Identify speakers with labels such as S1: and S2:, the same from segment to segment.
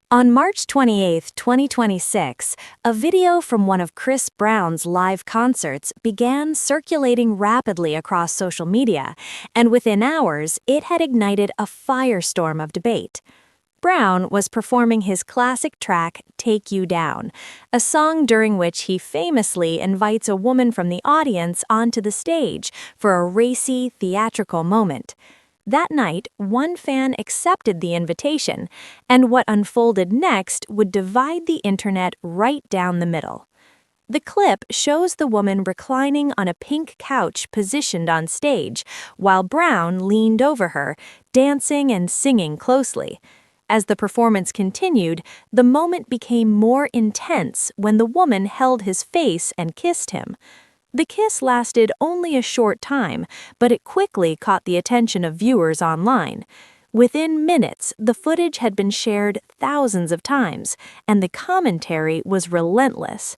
S1: On March 28, 2026, a video from one of Chris Brown's live concerts began circulating rapidly across social media, and within hours, it had ignited a firestorm of debate. Brown was performing his classic track, Take You Down, a song during which he famously invites a woman from the audience onto the stage for a racy, theatrical moment. That night, one fan accepted the invitation, and what unfolded next would divide the internet right down the middle. The clip shows the woman reclining on a pink couch positioned on stage, while Brown leaned over her, dancing and singing closely. As the performance continued, the moment became more intense when the woman held his face and kissed him. The kiss lasted only a short time, but it quickly caught the attention of viewers online. Within minutes, the footage had been shared thousands of times, and the commentary was relentless.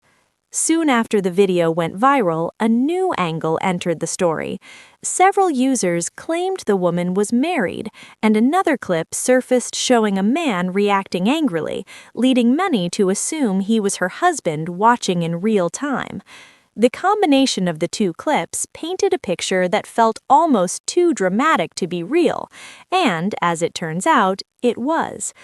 S1: Soon after the video went viral, a new angle entered the story. Several users claimed the woman was married, and another clip surfaced showing a man reacting angrily, leading many to assume he was her husband watching in real time. The combination of the two clips painted a picture that felt almost too dramatic to be real, and, as it turns out, it was.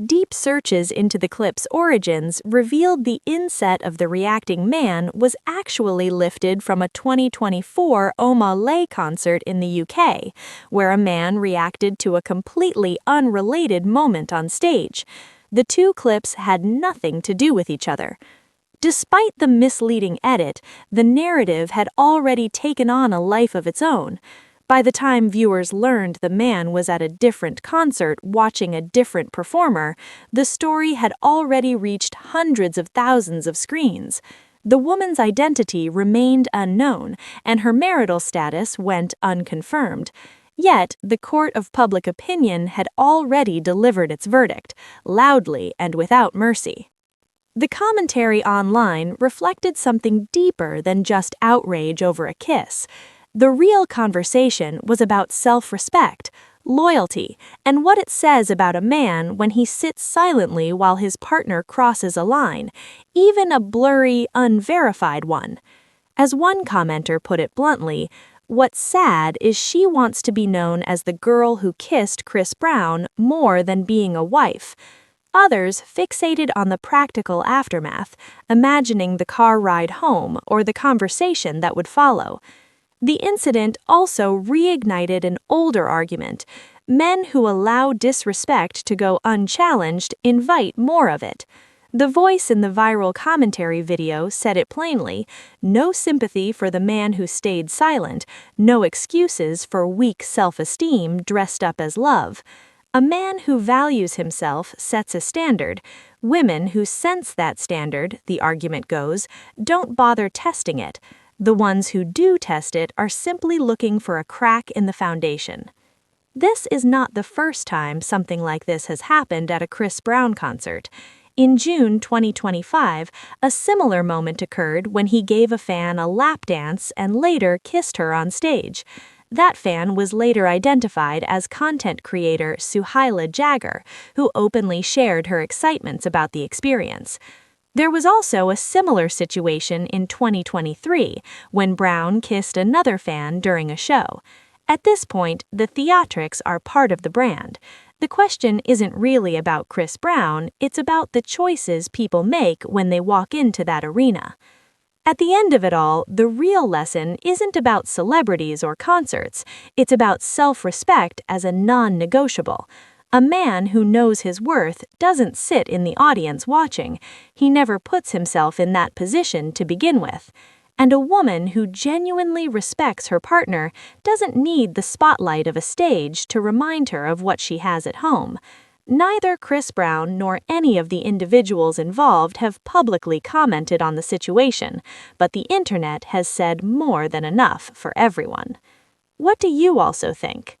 S1: Deep searches into the clip's origins revealed the inset of the reacting man was actually lifted from a 2024 Lay concert in the UK, where a man reacted to a completely unrelated moment on stage. The two clips had nothing to do with each other. Despite the misleading edit, the narrative had already taken on a life of its own. By the time viewers learned the man was at a different concert watching a different performer, the story had already reached hundreds of thousands of screens. The woman's identity remained unknown, and her marital status went unconfirmed. Yet, the court of public opinion had already delivered its verdict, loudly and without mercy. The commentary online reflected something deeper than just outrage over a kiss. The real conversation was about self-respect, loyalty, and what it says about a man when he sits silently while his partner crosses a line, even a blurry, unverified one. As one commenter put it bluntly, "What's sad is she wants to be known as the girl who kissed Chris Brown more than being a wife." Others fixated on the practical aftermath, imagining the car ride home or the conversation that would follow. The incident also reignited an older argument. Men who allow disrespect to go unchallenged invite more of it. The voice in the viral commentary video said it plainly: no sympathy for the man who stayed silent, no excuses for weak self-esteem dressed up as love. A man who values himself sets a standard. Women who sense that standard, the argument goes, don't bother testing it. The ones who do test it are simply looking for a crack in the foundation. This is not the first time something like this has happened at a Chris Brown concert. In June 2025, a similar moment occurred when he gave a fan a lap dance and later kissed her on stage. That fan was later identified as content creator Suhaila Jagger, who openly shared her excitements about the experience. There was also a similar situation in 2023 when Brown kissed another fan during a show. At this point, the theatrics are part of the brand. The question isn't really about Chris Brown, it's about the choices people make when they walk into that arena. At the end of it all, the real lesson isn't about celebrities or concerts, it's about self-respect as a non-negotiable. A man who knows his worth doesn't sit in the audience watching, he never puts himself in that position to begin with. And a woman who genuinely respects her partner doesn't need the spotlight of a stage to remind her of what she has at home. Neither Chris Brown nor any of the individuals involved have publicly commented on the situation, but the internet has said more than enough for everyone. What do you also think?